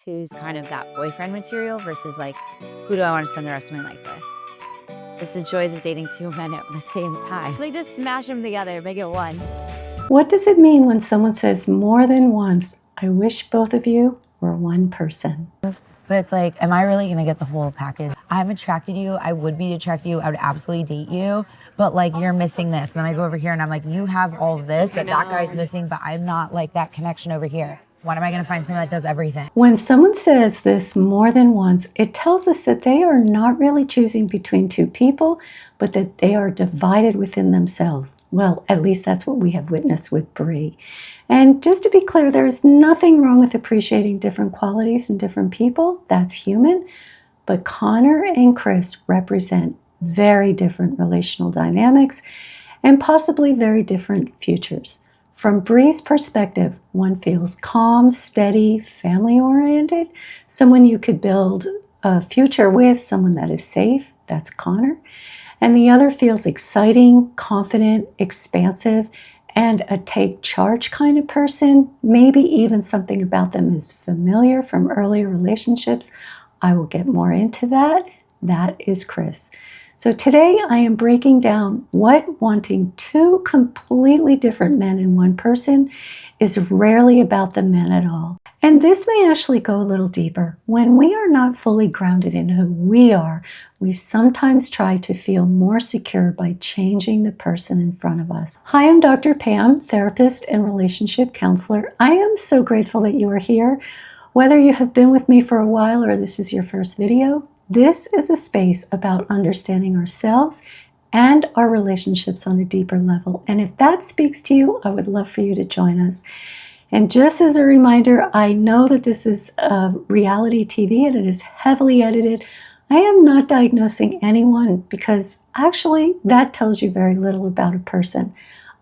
who's kind of that boyfriend material versus like, who do I want to spend the rest of my life with? It's the joys of dating two men at the same time. Like just smash them together, make it one. What does it mean when someone says more than once, I wish both of you were one person? But it's like, am I really gonna get the whole package? I'm attracted to you, I would be attracted to you, I would absolutely date you, but like you're missing this. And then I go over here and I'm like, you have all of this that guy's missing, but I'm not like that connection over here. When am I gonna find someone that does everything? When someone says this more than once, it tells us that they are not really choosing between two people, but that they are divided within themselves. Well, at least that's what we have witnessed with Bri. And just to be clear, there is nothing wrong with appreciating different qualities in different people. That's human. But Connor and Chris represent very different relational dynamics and possibly very different futures. From Bri's perspective, one feels calm, steady, family-oriented, someone you could build a future with, someone that is safe, that's Connor. And the other feels exciting, confident, expansive, and a take charge kind of person. Maybe even something about them is familiar from earlier relationships. I will get more into that. That is Chris. So today I am breaking down what wanting two completely different men in one person is rarely about the men at all. And this may actually go a little deeper. When we are not fully grounded in who we are, we sometimes try to feel more secure by changing the person in front of us. Hi, I'm Dr. Pam, therapist and relationship counselor. I am so grateful that you are here. Whether you have been with me for a while or this is your first video, this is a space about understanding ourselves and our relationships on a deeper level. And if that speaks to you, I would love for you to join us. And just as a reminder, I know that this is reality TV and it is heavily edited. I am not diagnosing anyone because actually that tells you very little about a person.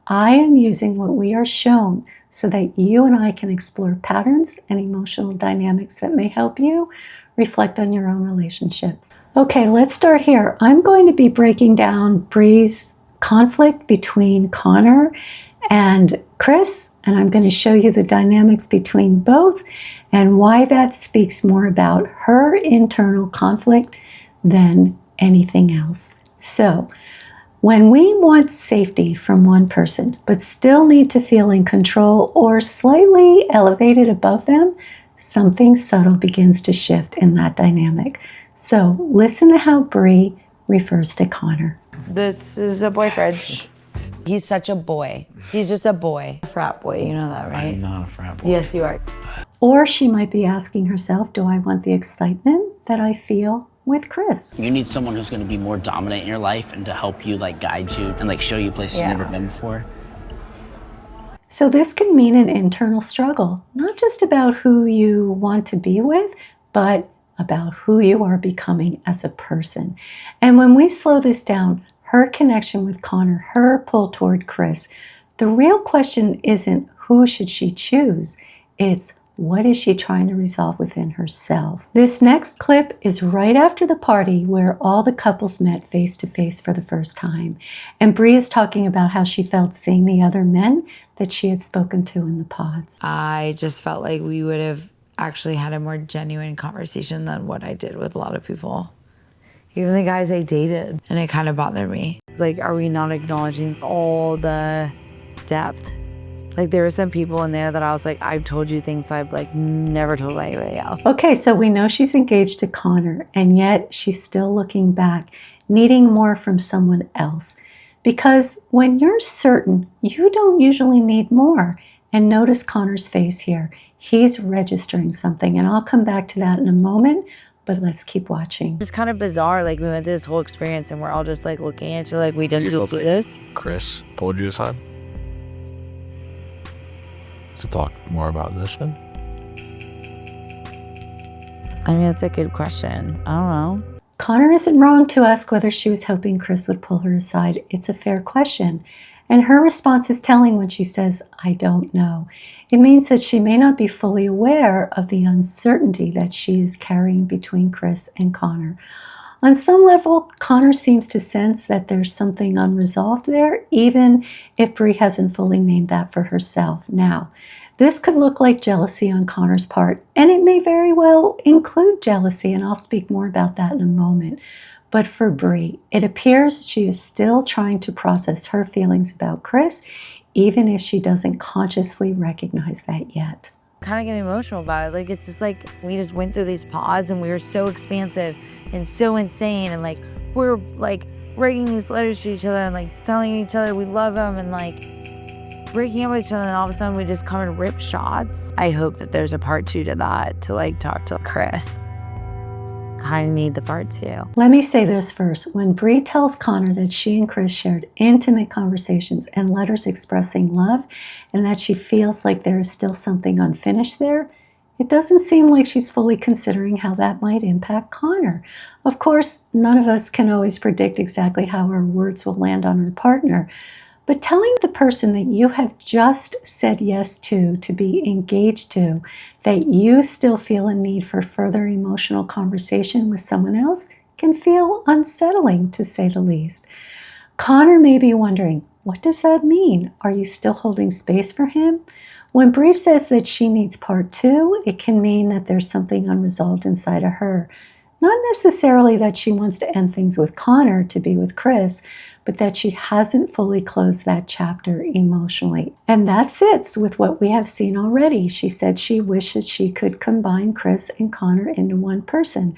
I am using what we are shown so that you and I can explore patterns and emotional dynamics that may help you reflect on your own relationships. Okay, let's start here. I'm going to be breaking down Bri's conflict between Connor and Chris, and I'm going to show you the dynamics between both and why that speaks more about her internal conflict than anything else. So, when we want safety from one person, but still need to feel in control or slightly elevated above them, something subtle begins to shift in that dynamic. So listen to how Bri refers to Connor. This is a boyfriend. He's such a boy. He's just a boy. Frat boy, you know that, right? I'm not a frat boy. Yes, you are. Or she might be asking herself, do I want the excitement that I feel with Chris? You need someone who's going to be more dominant in your life and to help you, like guide you and like show you places you've never been before. So this can mean an internal struggle, not just about who you want to be with, but about who you are becoming as a person. And when we slow this down, her connection with Connor, her pull toward Chris, the real question isn't who should she choose, it's what is she trying to resolve within herself? This next clip is right after the party where all the couples met face to face for the first time. And Bri is talking about how she felt seeing the other men that she had spoken to in the pods. I just felt like we would have actually had a more genuine conversation than what I did with a lot of people. Even the guys I dated. And it kind of bothered me. It's like, are we not acknowledging all the depth? Like there were some people in there that I was like, I've told you things I've like never told anybody else. Okay, so we know she's engaged to Connor, and yet she's still looking back, needing more from someone else. Because when you're certain, you don't usually need more. And notice Connor's face here. He's registering something, and I'll come back to that in a moment, but let's keep watching. It's kind of bizarre, like we went through this whole experience and we're all just like looking at each other like we didn't do this. Chris pulled you aside to talk more about this one? I mean, that's a good question. I don't know. Connor isn't wrong to ask whether she was hoping Chris would pull her aside. It's a fair question. And her response is telling when she says, I don't know. It means that she may not be fully aware of the uncertainty that she is carrying between Chris and Connor. On some level, Connor seems to sense that there's something unresolved there, even if Bri hasn't fully named that for herself. Now, This could look like jealousy on Connor's part, and it may very well include jealousy, and I'll speak more about that in a moment. But for Bri, it appears she is still trying to process her feelings about Chris, even if she doesn't consciously recognize that yet. Kind of getting emotional about it. Like, it's just like we just went through these pods and we were so expansive and so insane, and like we're like writing these letters to each other and like telling each other we love them and like breaking up with each other, and all of a sudden we just come and rip shots. I hope that there's a part 2 to that, to like talk to Chris. Kind of need the part 2. Let me say this first. When Bri tells Connor that she and Chris shared intimate conversations and letters expressing love, and that she feels like there is still something unfinished there, it doesn't seem like she's fully considering how that might impact Connor. Of course, none of us can always predict exactly how our words will land on our partner, but telling the person that you have just said yes to be engaged to, that you still feel a need for further emotional conversation with someone else can feel unsettling, to say the least. Connor may be wondering, what does that mean? Are you still holding space for him? When Bri says that she needs part 2, it can mean that there's something unresolved inside of her. Not necessarily that she wants to end things with Connor to be with Chris, but that she hasn't fully closed that chapter emotionally. And that fits with what we have seen already. She said she wishes she could combine Chris and Connor into one person.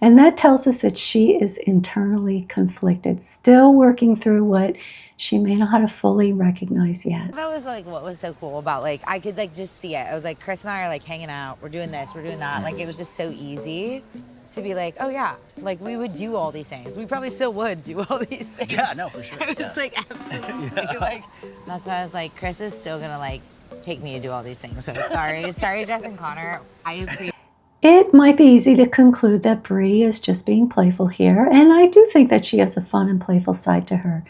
And that tells us that she is internally conflicted, still working through what she may not have fully recognized yet. That was like what was so cool about, like, I could like just see it. I was like, Chris and I are like hanging out, we're doing this, we're doing that. Like, it was just so easy to be like, oh yeah, like we would do all these things. We probably still would do all these things. Yeah, no, for sure. It was like absolutely like, that's why I was like, Chris is still gonna like take me to do all these things. So sorry, Jess and Connor. I appreciate. It might be easy to conclude that Bri is just being playful here, and I do think that she has a fun and playful side to her.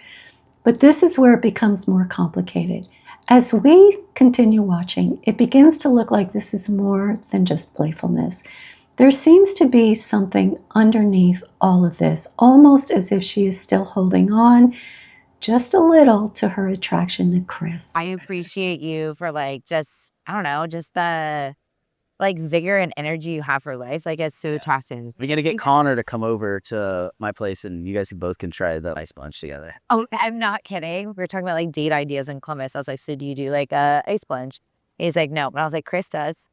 But this is where it becomes more complicated. As we continue watching, it begins to look like this is more than just playfulness. There seems to be something underneath all of this, almost as if she is still holding on just a little to her attraction to Chris. I appreciate you for like just, I don't know, just the like vigor and energy you have for life. Like, it's so attractive. We're gonna get Connor to come over to my place, and you guys both can try the ice plunge together. Oh, I'm not kidding. We were talking about like date ideas in Columbus. I was like, so do you do like a ice plunge? He's like, no. But I was like, Chris does.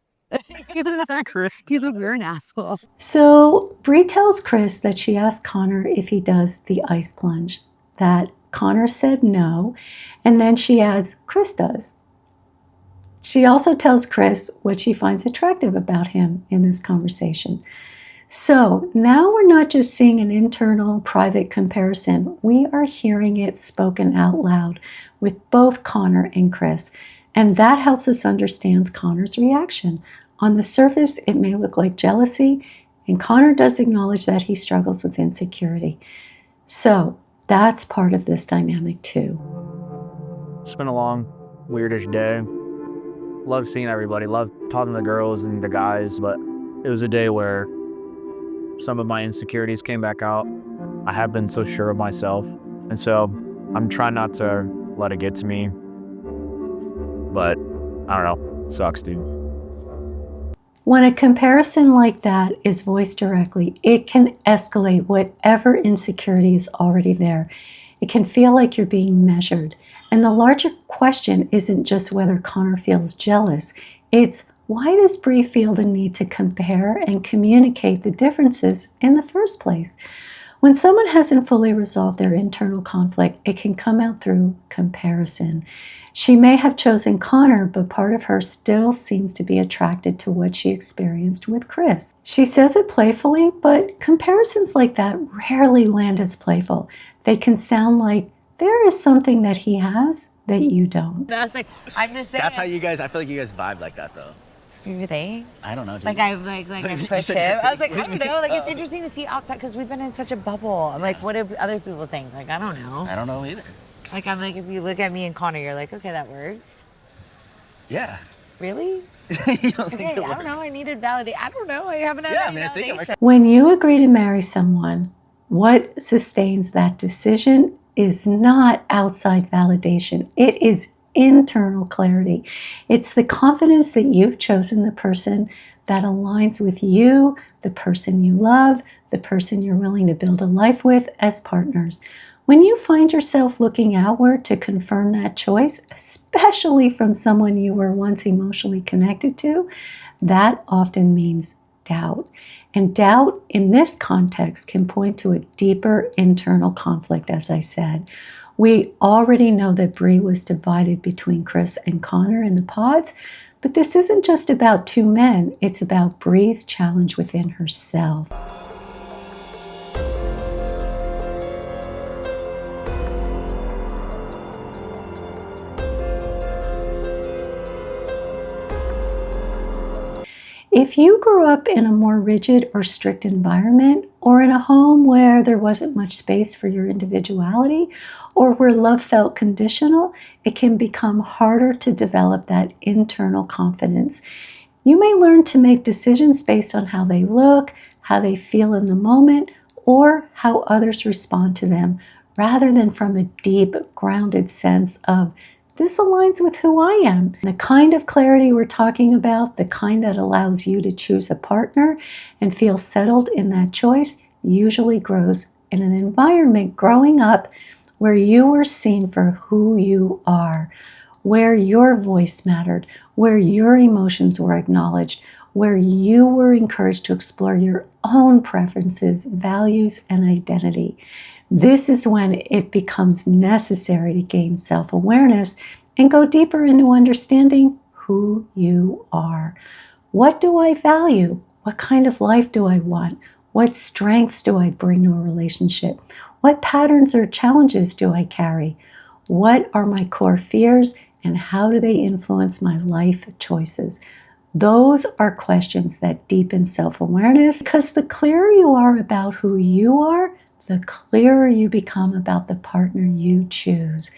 Chris, you're an asshole. So Bri tells Chris that she asked Connor if he does the ice plunge, that Connor said no, and then she adds, Chris does. She also tells Chris what she finds attractive about him in this conversation. So now we're not just seeing an internal private comparison, we are hearing it spoken out loud with both Connor and Chris. And that helps us understand Connor's reaction. On the surface, it may look like jealousy, and Connor does acknowledge that he struggles with insecurity. So that's part of this dynamic too. It's been a long, weirdish day. Love seeing everybody, love talking to the girls and the guys, but it was a day where some of my insecurities came back out. I have been so sure of myself, and so I'm trying not to let it get to me, but I don't know, sucks, dude. When a comparison like that is voiced directly, it can escalate whatever insecurity is already there. It can feel like you're being measured. And the larger question isn't just whether Connor feels jealous, it's why does Bri feel the need to compare and communicate the differences in the first place? When someone hasn't fully resolved their internal conflict, it can come out through comparison. She may have chosen Connor, but part of her still seems to be attracted to what she experienced with Chris. She says it playfully, but comparisons like that rarely land as playful. They can sound like there is something that he has that you don't. That's like, I'm just saying. That's how you guys, I feel like you guys vibe like that though. You think? I don't know, dude. Like I I push him. I was like, I don't know. Like, it's interesting to see outside because we've been in such a bubble. I'm like, what do other people think? Like, I don't know. I don't know either. Like, I'm like, if you look at me and Connor, you're like, okay, that works. Yeah. Really? You don't think Okay, it I don't works? know. I needed validation. I don't know. I haven't had any I think it validation. works. When you agree to marry someone, what sustains that decision is not outside validation. It is internal clarity. It's the confidence that you've chosen the person that aligns with you, the person you love, the person you're willing to build a life with as partners. When you find yourself looking outward to confirm that choice, especially from someone you were once emotionally connected to, that often means doubt. And doubt in this context can point to a deeper internal conflict, as I said. We already know that Bri was divided between Chris and Connor in the pods, but this isn't just about two men. It's about Bri's challenge within herself. If you grew up in a more rigid or strict environment, or in a home where there wasn't much space for your individuality, or where love felt conditional, it can become harder to develop that internal confidence. You may learn to make decisions based on how they look, how they feel in the moment, or how others respond to them, rather than from a deep, grounded sense of, this aligns with who I am. The kind of clarity we're talking about, the kind that allows you to choose a partner and feel settled in that choice, usually grows in an environment growing up where you were seen for who you are, where your voice mattered, where your emotions were acknowledged, where you were encouraged to explore your own preferences, values, and identity. This is when it becomes necessary to gain self-awareness and go deeper into understanding who you are. What do I value? What kind of life do I want? What strengths do I bring to a relationship? What patterns or challenges do I carry? What are my core fears and how do they influence my life choices? Those are questions that deepen self-awareness, because the clearer you are about who you are, the clearer you become about the partner you choose.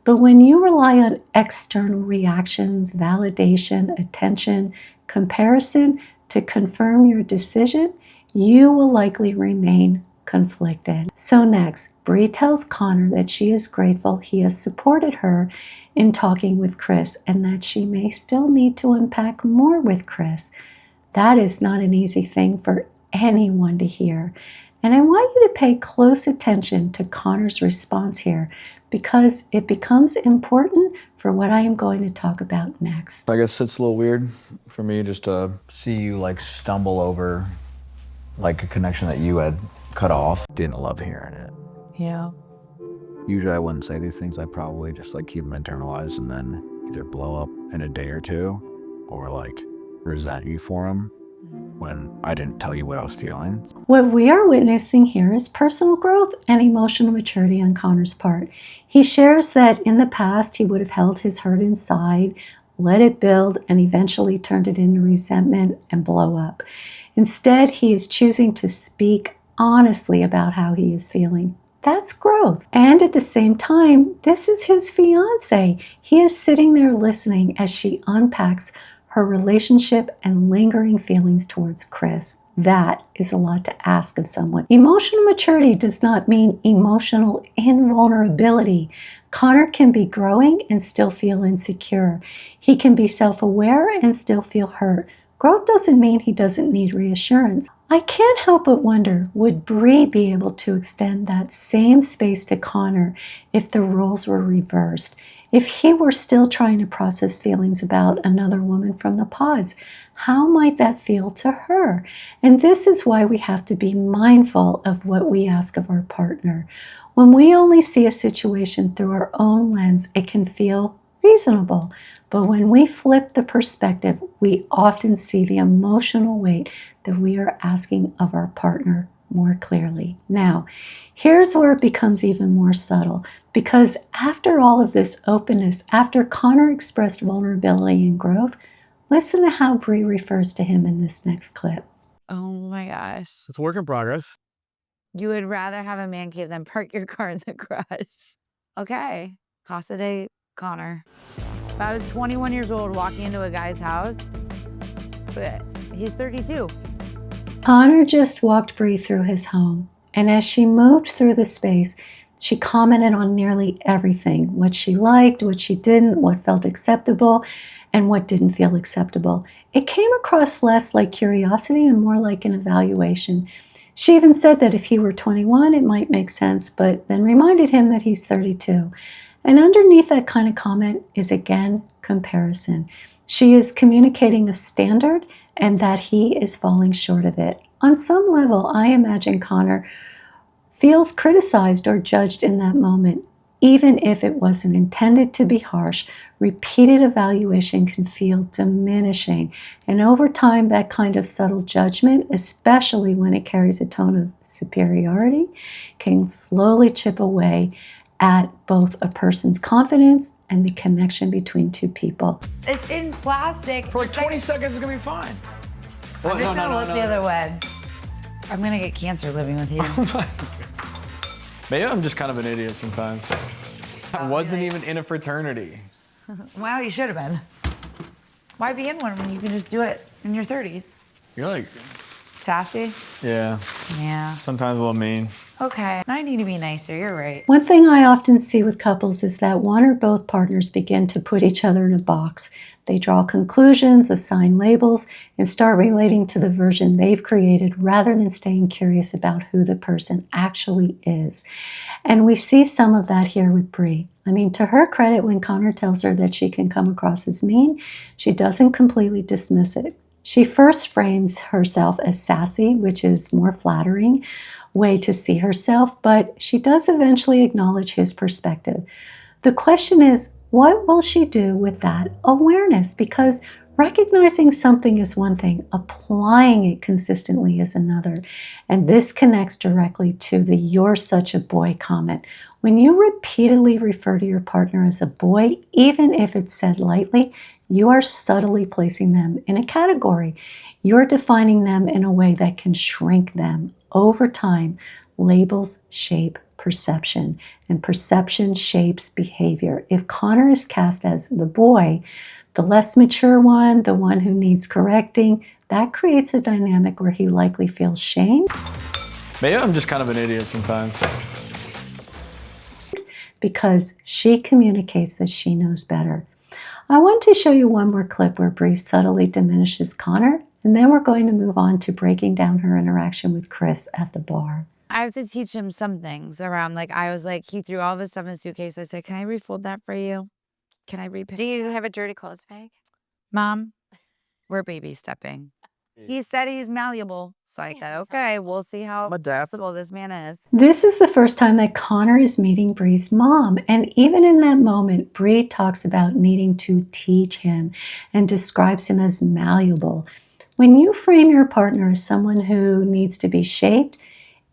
But when you rely on external reactions, validation, attention, comparison to confirm your decision, you will likely remain conflicted. So next, Bri tells Connor that she is grateful he has supported her in talking with Chris and that she may still need to unpack more with Chris. That is not an easy thing for anyone to hear. And I want you to pay close attention to Connor's response here, because it becomes important for what I am going to talk about next. I guess it's a little weird for me just to see you like stumble over like a connection that you had cut off. Didn't love hearing it. Yeah. Usually I wouldn't say these things. I probably just like keep them internalized and then either blow up in a day or two or like resent you for them when I didn't tell you what I was feeling. What we are witnessing here is personal growth and emotional maturity on Connor's part. He shares that in the past he would have held his hurt inside, let it build, and eventually turned it into resentment and blow up. Instead, he is choosing to speak honestly about how he is feeling. That's growth. And at the same time, this is his fiance. He is sitting there listening as she unpacks her relationship and lingering feelings towards Chris. That is a lot to ask of someone. Emotional maturity does not mean emotional invulnerability. Connor can be growing and still feel insecure. He can be self-aware and still feel hurt. Growth doesn't mean he doesn't need reassurance. I can't help but wonder, would Bri be able to extend that same space to Connor if the roles were reversed? If he were still trying to process feelings about another woman from the pods, how might that feel to her? And this is why we have to be mindful of what we ask of our partner. When we only see a situation through our own lens, it can feel reasonable. But when we flip the perspective, we often see the emotional weight that we are asking of our partner more clearly. Now, here's where it becomes even more subtle, because after all of this openness, after Connor expressed vulnerability and growth, listen to how Bri refers to him in this next clip. Oh my gosh. It's a work in progress. You would rather have a man cave than park your car in the garage. Okay. Casa de Connor. If I was 21 years old walking into a guy's house, but he's 32. Connor just walked Bri through his home, and as she moved through the space, She commented on nearly everything, what she liked, what she didn't, what felt acceptable, and what didn't feel acceptable. It came across less like curiosity and more like an evaluation. She even said that if he were 21, it might make sense, but then reminded him that he's 32. And underneath that kind of comment is, again, comparison. She is communicating a standard and that he is falling short of it. On some level, I imagine Connor feels criticized or judged in that moment. Even if it wasn't intended to be harsh, repeated evaluation can feel diminishing. And over time, that kind of subtle judgment, especially when it carries a tone of superiority, can slowly chip away at both a person's confidence and the connection between two people. It's in plastic. For like 20 seconds, it's gonna be fine. I'm just gonna lift the other wedge. I'm gonna get cancer living with you. Maybe I'm just kind of an idiot sometimes. I wasn't even in a fraternity. Well, you should have been. Why be in one when you can just do it in your 30s? You're like, Sassy? yeah, Yeah. sometimes a little mean. Okay. I need to be nicer. You're right. One thing I often see with couples is that one or both partners begin to put each other in a box. They draw conclusions, assign labels, and start relating to the version they've created rather than staying curious about who the person actually is. And we see some of that here with Bri. I mean, to her credit, when Connor tells her that she can come across as mean, she doesn't completely dismiss it. She first frames herself as sassy, which is more flattering way to see herself, but she does eventually acknowledge his perspective. The question is, what will she do with that awareness? Because recognizing something is one thing, applying it consistently is another. And this connects directly to the "you're such a boy" comment. When you repeatedly refer to your partner as a boy, even if it's said lightly, you are subtly placing them in a category. You're defining them in a way that can shrink them. Over time, labels shape perception, and perception shapes behavior. If Connor is cast as the boy, the less mature one, the one who needs correcting, that creates a dynamic where he likely feels shame. Maybe I'm just kind of an idiot sometimes. Because she communicates that she knows better. I want to show you one more clip where Bri subtly diminishes Connor, and then we're going to move on to breaking down her interaction with Chris at the bar. I have to teach him some things around, like, I was like, he threw all of his stuff in a suitcase. I said, can I refold that for you? Can I repick? Do you have a dirty clothes bag? Mom, we're baby stepping. He said he's malleable. So I said, okay, we'll see how flexible this man is. This is the first time that Connor is meeting Bri's mom. And even in that moment, Bri talks about needing to teach him and describes him as malleable. When you frame your partner as someone who needs to be shaped,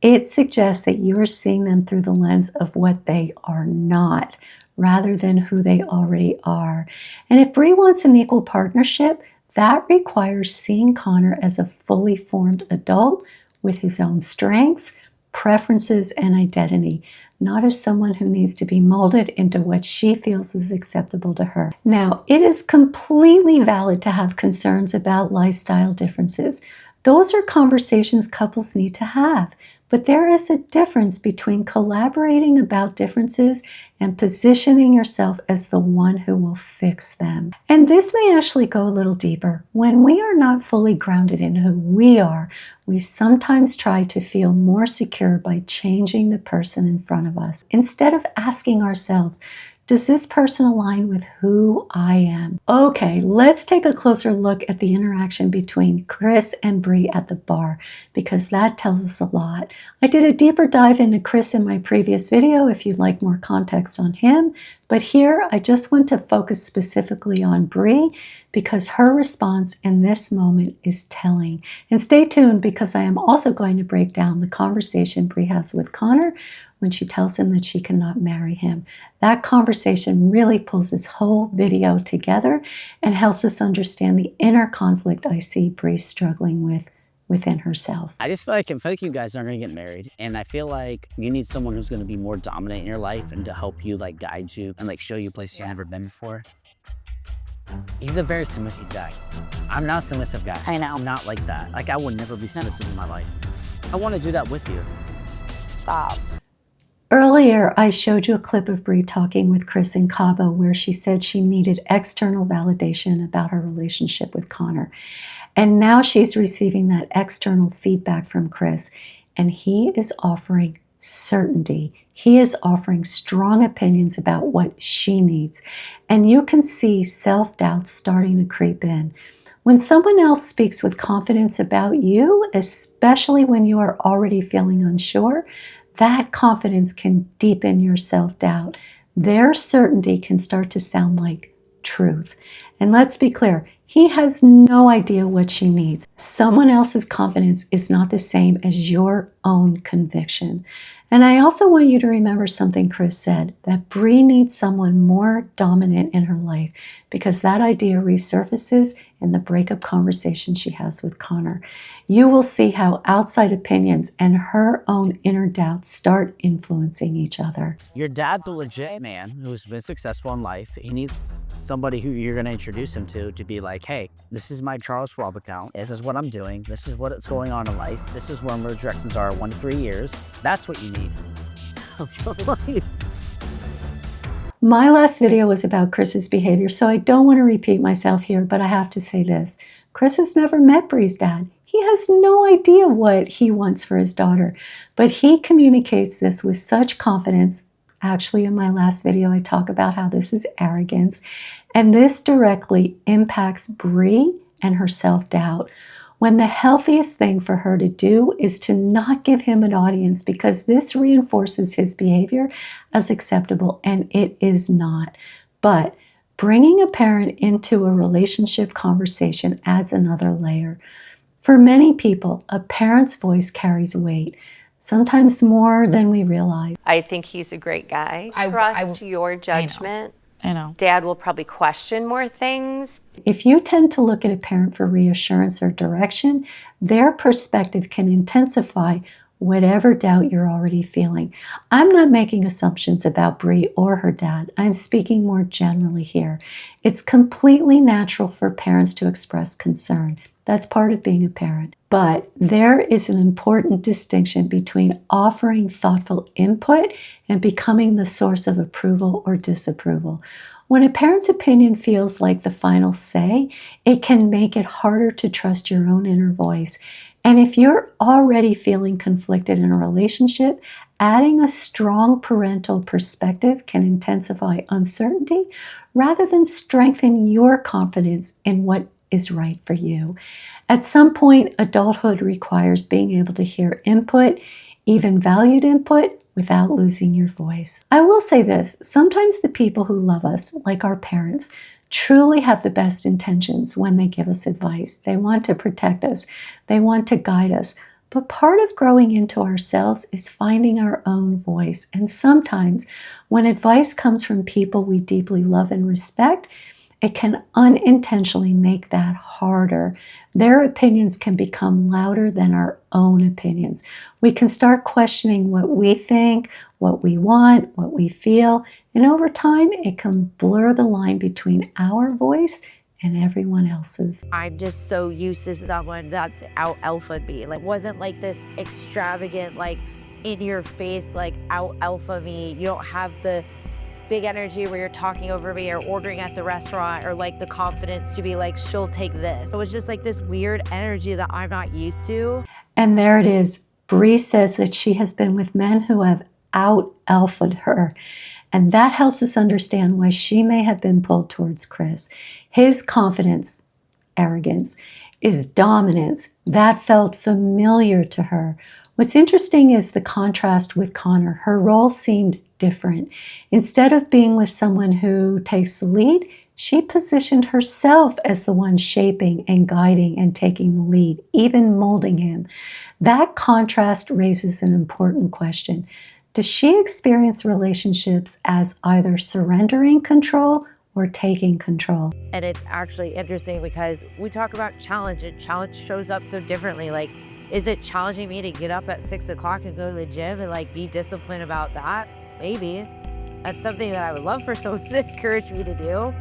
it suggests that you are seeing them through the lens of what they are not, rather than who they already are. And if Bri wants an equal partnership, that requires seeing Connor as a fully formed adult with his own strengths, preferences, and identity, not as someone who needs to be molded into what she feels is acceptable to her. Now, it is completely valid to have concerns about lifestyle differences. Those are conversations couples need to have. But there is a difference between collaborating about differences and positioning yourself as the one who will fix them. And this may actually go a little deeper. When we are not fully grounded in who we are, we sometimes try to feel more secure by changing the person in front of us, instead of asking ourselves, does this person align with who I am? Okay, let's take a closer look at the interaction between Chris and Bri at the bar, because that tells us a lot. I did a deeper dive into Chris in my previous video if you'd like more context on him, but here I just want to focus specifically on Bri because her response in this moment is telling. And stay tuned because I am also going to break down the conversation Bri has with Connor when she tells him that she cannot marry him. That conversation really pulls this whole video together and helps us understand the inner conflict I see Bri struggling with within herself. I just feel like you guys aren't gonna get married, and I feel like you need someone who's gonna be more dominant in your life and to help you, like, guide you and, like, show you places you've never been before. He's a very submissive guy. I'm not a submissive guy. I know. I'm not like that. Like, I would never be submissive in my life. I want to do that with you. Stop. Earlier, I showed you a clip of Bri talking with Chris in Cabo where she said she needed external validation about her relationship with Connor. And now she's receiving that external feedback from Chris, and he is offering certainty. He is offering strong opinions about what she needs. And you can see self-doubt starting to creep in. When someone else speaks with confidence about you, especially when you are already feeling unsure, that confidence can deepen your self-doubt. Their certainty can start to sound like truth. And let's be clear, he has no idea what she needs. Someone else's confidence is not the same as your own conviction. And I also want you to remember something Chris said, that Bri needs someone more dominant in her life, because that idea resurfaces in the breakup conversation she has with Connor. You will see how outside opinions and her own inner doubts start influencing each other. Your dad's a legit man who's been successful in life. He needs somebody who you're going to introduce him to be like, hey, this is my Charles Schwab account. This is what I'm doing. This is what's going on in life. This is where my directions are 1 to 3 years. That's what you need. My last video was about Chris's behavior, so I don't want to repeat myself here, but I have to say this. Chris has never met Bri's dad. He has no idea what he wants for his daughter, but he communicates this with such confidence. Actually, in my last video, I talk about how this is arrogance, and this directly impacts Bri and her self-doubt, when the healthiest thing for her to do is to not give him an audience, because this reinforces his behavior as acceptable, and it is not. But bringing a parent into a relationship conversation adds another layer. For many people, a parent's voice carries weight, sometimes more than we realize. I think he's a great guy. Trust your judgment. I know. Dad will probably question more things. If you tend to look at a parent for reassurance or direction, their perspective can intensify whatever doubt you're already feeling. I'm not making assumptions about Bri or her dad. I'm speaking more generally here. It's completely natural for parents to express concern. That's part of being a parent. But there is an important distinction between offering thoughtful input and becoming the source of approval or disapproval. When a parent's opinion feels like the final say, it can make it harder to trust your own inner voice. And if you're already feeling conflicted in a relationship, adding a strong parental perspective can intensify uncertainty rather than strengthen your confidence in what is right for you. At some point, adulthood requires being able to hear input, even valued input, without losing your voice. I will say this, sometimes the people who love us, like our parents, truly have the best intentions when they give us advice. They want to protect us. They want to guide us. But part of growing into ourselves is finding our own voice. And sometimes when advice comes from people we deeply love and respect, it can unintentionally make that harder. Their opinions can become louder than our own opinions. We can start questioning what we think, what we want, what we feel, and over time, it can blur the line between our voice and everyone else's. I'm just so used to someone that's out alpha me. Like, wasn't like this extravagant, like in your face, like out alpha me. You don't have the big energy where you're talking over me or ordering at the restaurant, or like the confidence to be like, she'll take this. So it's just like this weird energy that I'm not used to. And there it is. Bri says that she has been with men who have out alphaed her. And that helps us understand why she may have been pulled towards Chris. His confidence, arrogance, is dominance. That felt familiar to her. What's interesting is the contrast with Connor. Her role seemed different. Instead of being with someone who takes the lead, she positioned herself as the one shaping and guiding and taking the lead, even molding him. That contrast raises an important question. Does she experience relationships as either surrendering control or taking control? And it's actually interesting because we talk about challenge, and challenge shows up so differently. Like, is it challenging me to get up at 6 o'clock and go to the gym and like be disciplined about that? Maybe. That's something that I would love for someone to encourage me to do.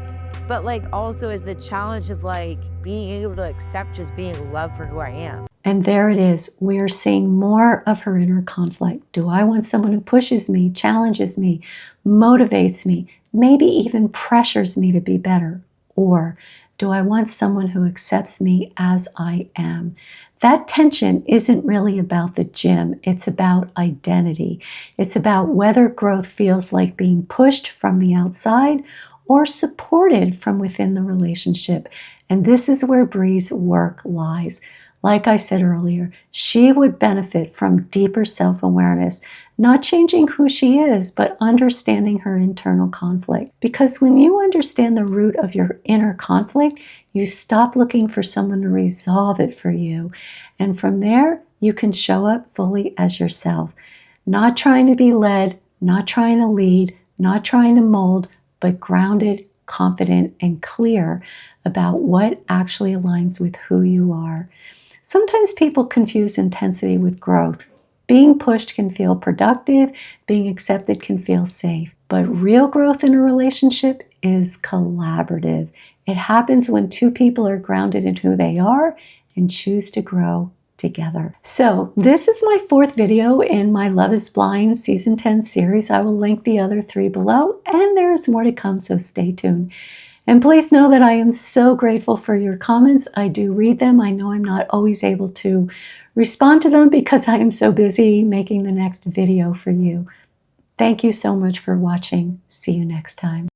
But like also is the challenge of like being able to accept just being loved for who I am. And there it is. We're seeing more of her inner conflict. Do I want someone who pushes me, challenges me, motivates me, maybe even pressures me to be better? Or do I want someone who accepts me as I am? That tension isn't really about the gym. It's about identity. It's about whether growth feels like being pushed from the outside or supported from within the relationship. And this is where Bri's work lies. Like I said earlier, she would benefit from deeper self-awareness, not changing who she is, but understanding her internal conflict. Because when you understand the root of your inner conflict, you stop looking for someone to resolve it for you. And from there, you can show up fully as yourself, not trying to be led, not trying to lead, not trying to mold, but grounded, confident, and clear about what actually aligns with who you are. Sometimes people confuse intensity with growth. Being pushed can feel productive, being accepted can feel safe. But real growth in a relationship is collaborative. It happens when two people are grounded in who they are and choose to grow together. So this is my 4th video in my Love is Blind Season 10 series. I will link the other 3 below, and there is more to come, so stay tuned. And please know that I am so grateful for your comments. I do read them. I know I'm not always able to respond to them because I am so busy making the next video for you. Thank you so much for watching. See you next time.